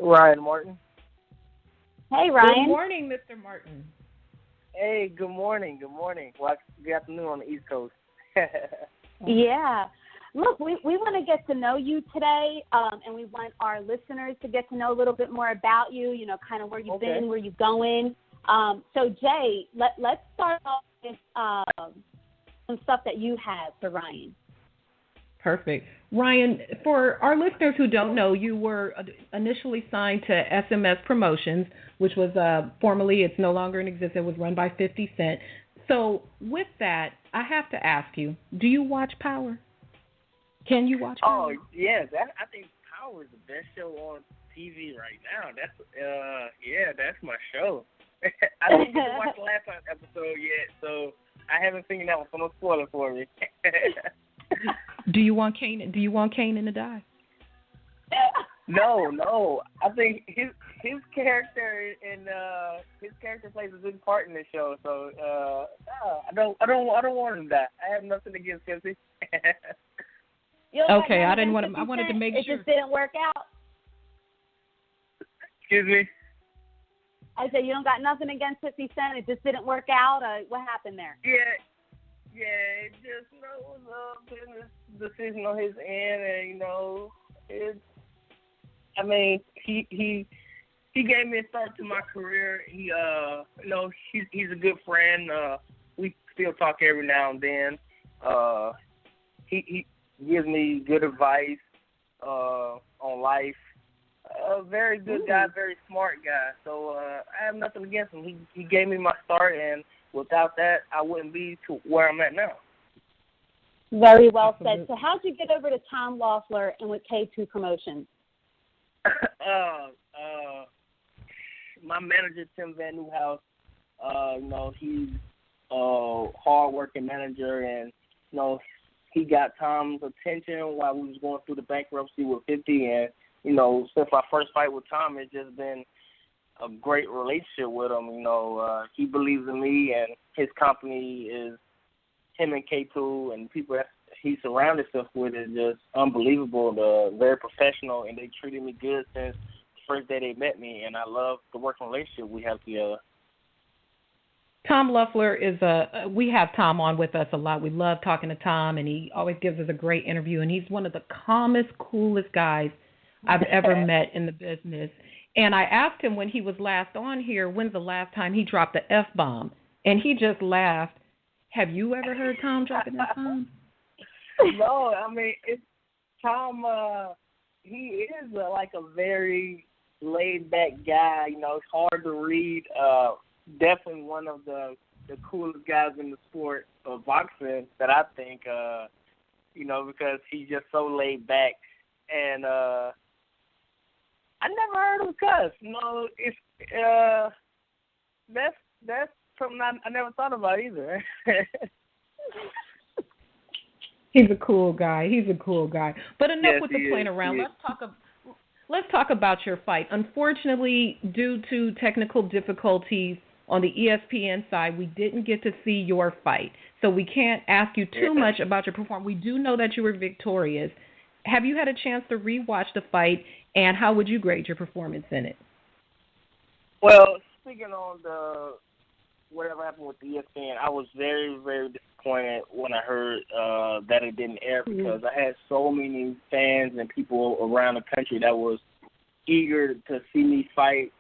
Ryan Martin. Hey, Good Ryan. morning, Mr. Martin. Hey, good morning. Good morning. Well, good afternoon on the East Coast. Yeah. Look, we want to get to know you today, and we want our listeners to get to know a little bit more about you, kind of where you've Okay. been, where you're going. So, Jay, let's start off with some stuff that you have for Ryan. Perfect. Ryan, for our listeners who don't know, you were initially signed to SMS Promotions, which was formerly, it's no longer in existence, it was run by 50 Cent. So with that, I have to ask you, do you watch Power? Can you watch Power? Oh, yeah. I think Power is the best show on TV right now. That's my show. I didn't get to watch the last episode yet, so I haven't seen that one, so no spoiler for me. Do you want Kanan? Do you want Kanan to die? No. I think his character his character plays a good part in the show. So I don't want him to die. I have nothing against him. Okay, I didn't want to. I wanted to make sure. It just didn't work out. Excuse me. I said you don't got nothing against 50 Cent. It just didn't work out. What happened there? Yeah, it just was a business decision on his end, and he gave me a start to my career. He's a good friend. We still talk every now and then. He gives me good advice on life. A very good guy, very smart guy. So I have nothing against him. He gave me my start, and without that, I wouldn't be to where I'm at now. Very well said. So how'd you get over to Tom Loeffler and with K2 Promotions? My manager, Tim Van Nieuwhouse, he's a hard-working manager, and, he got Tom's attention while we was going through the bankruptcy with 50, and, since my first fight with Tom, it's just been a great relationship with him. He believes in me, and his company is him and K2, and people that he surrounded himself with is just unbelievable. They're very professional, and they treated me good since the first day they met me, and I love the working relationship we have together. Tom Loeffler we have Tom on with us a lot. We love talking to Tom, and he always gives us a great interview, and he's one of the calmest, coolest guys I've ever met in the business. And I asked him when he was last on here, when's the last time he dropped the F-bomb? And he just laughed. Have you ever heard Tom drop an F-bomb? No, it's Tom, he is like a very laid-back guy. It's hard to read. Definitely one of the coolest guys in the sport of boxing that I think, because he's just so laid back. And I never heard him cuss. It's that's something I never thought about either. He's a cool guy. But enough with the playing around. Let's talk about your fight. Unfortunately, due to technical difficulties on the ESPN side, we didn't get to see your fight. So we can't ask you too much about your performance. We do know that you were victorious. Have you had a chance to rewatch the fight, and how would you grade your performance in it? Well, speaking on whatever happened with ESPN, I was very, very disappointed when I heard that it didn't air, because I had so many fans and people around the country that was eager to see me fight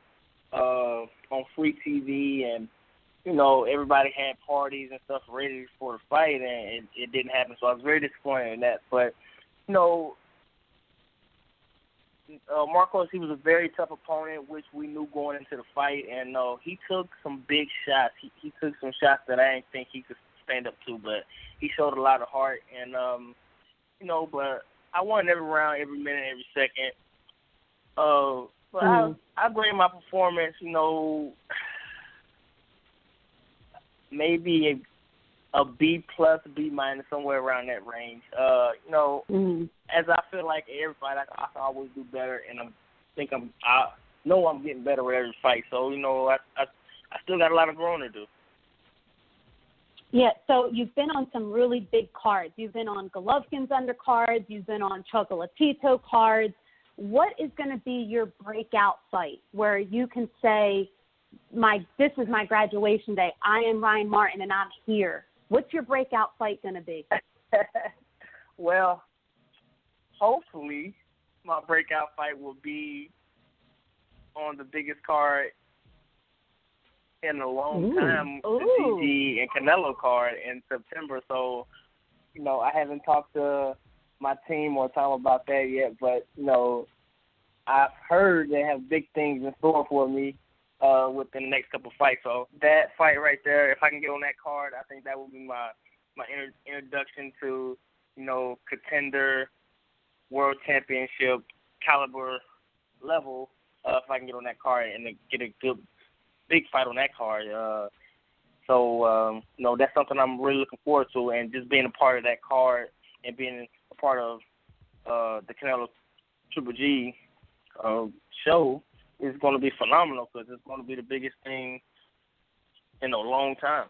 on free TV, and everybody had parties and stuff ready for the fight, and it didn't happen. So I was very disappointed in that. But Marcos, he was a very tough opponent, which we knew going into the fight, and he took some big shots. He took some shots that I didn't think he could stand up to, but he showed a lot of heart, and but I won every round, every minute, every second. But I grade my performance, maybe a B plus, B minus, somewhere around that range. As I feel like every fight, I can always do better, and I know I'm getting better with every fight. So I still got a lot of growing to do. Yeah, so you've been on some really big cards. You've been on Golovkin's undercards. You've been on Chocolatito cards. what is going to be your breakout fight where you can say, this is my graduation day. I am Ryan Martin, and I'm here. What's your breakout fight going to be? Well, hopefully my breakout fight will be on the biggest card in a long time, the GG and Canelo card in September. So, I haven't talked to my team or Tom about that yet, but, I've heard they have big things in store for me within the next couple fights. So that fight right there, if I can get on that card, I think that will be my introduction to, contender, world championship caliber level, if I can get on that card and get a good big fight on that card. So that's something I'm really looking forward to, and just being a part of that card and being a part of the Canelo Triple G show is going to be phenomenal, because it's going to be the biggest thing in a long time.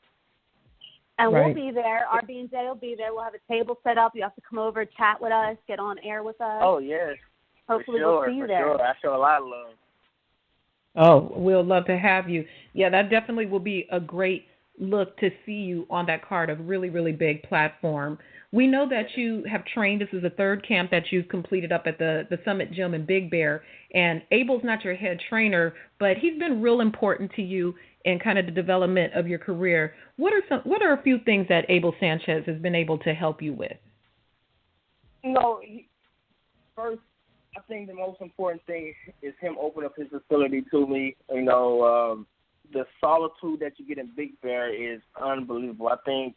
And we'll be there. RB&J will be there. We'll have a table set up. You have to come over, chat with us, get on air with us. Oh, yes. Hopefully we'll see you for there. Sure. I show a lot of love. Oh, we'll love to have you. Yeah, that definitely will be a great look to see you on that card, a really, really big platform. We know that you have trained. This is the third camp that you've completed up at the Summit Gym in Big Bear. And Abel's not your head trainer, but he's been real important to you in kind of the development of your career. What are a few things that Abel Sanchez has been able to help you with? First, I think the most important thing is him opening up his facility to me. The solitude that you get in Big Bear is unbelievable. I think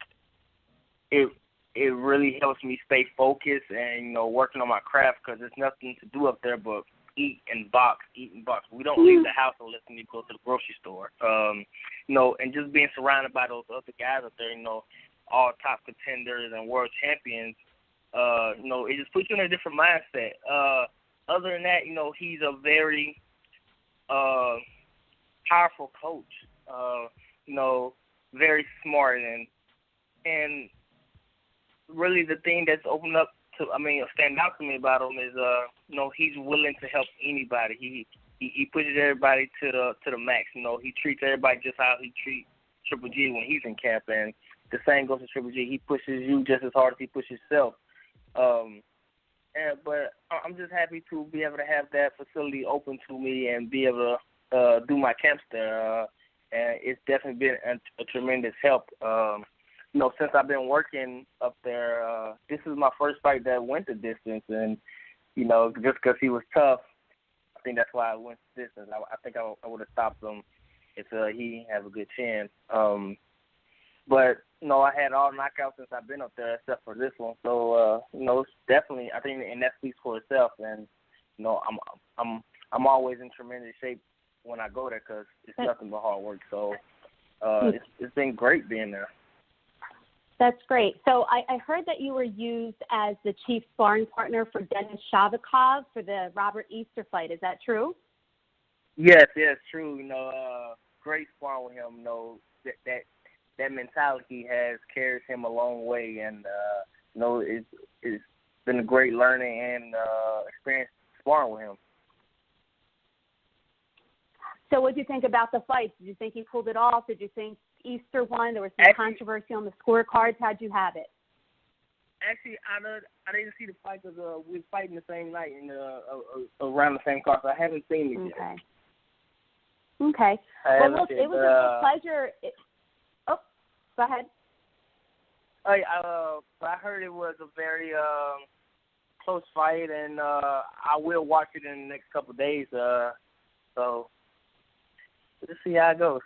it really helps me stay focused and, working on my craft, because there's nothing to do up there but eat and box. We don't leave the house unless we need to go to the grocery store. And just being surrounded by those other guys up there, all top contenders and world champions, it just puts you in a different mindset. Other than that, he's a very powerful coach, very smart, and really the thing that's opened up stand out to me about him is, he's willing to help anybody. He pushes everybody to the max. He treats everybody just how he treats Triple G when he's in camp, and the same goes to Triple G. He pushes you just as hard as he pushes himself. But I'm just happy to be able to have that facility open to me and be able to do my camps there. And it's definitely been a tremendous help. Since I've been working up there, this is my first fight that went the distance. And, just because he was tough, I think that's why I went the distance. I think I would have stopped him if he has a good chin. But, I had all knockouts since I've been up there except for this one. So, it's definitely, I think, and that speaks for itself. And, I'm always in tremendous shape when I go there, because it's nothing but hard work. So, it's been great being there. That's great. So I heard that you were used as the chief sparring partner for Denis Shavikov for the Robert Easter fight. Is that true? Yes, true. Great sparring with him. That mentality he has carries him a long way, and it's been a great learning and experience sparring with him. So what did you think about the fight? Did you think he pulled it off? Did you think Easter won? There was some controversy on the scorecards. How'd you have it? Actually, I didn't see the fight because we were fighting the same night and around the same card, so I haven't seen it yet. Okay. Well, look, it was a pleasure. Go ahead. I heard it was a very close fight, and I will watch it in the next couple of days. So let's see how it goes.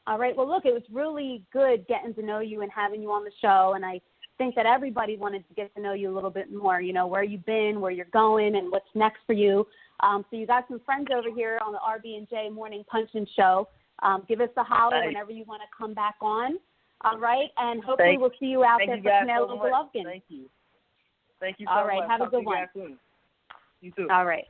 All right. Well, look, it was really good getting to know you and having you on the show, and I think that everybody wanted to get to know you a little bit more, where you've been, where you're going, and what's next for you. So you got some friends over here on the RB&J Morning Punch-In Show. Give us a holler whenever you want to come back on. All right? And hopefully we'll see you out there for Canelo Golovkin. Thank you. Thank you so much. All right. Much. Have Talk a good one. You too. All right.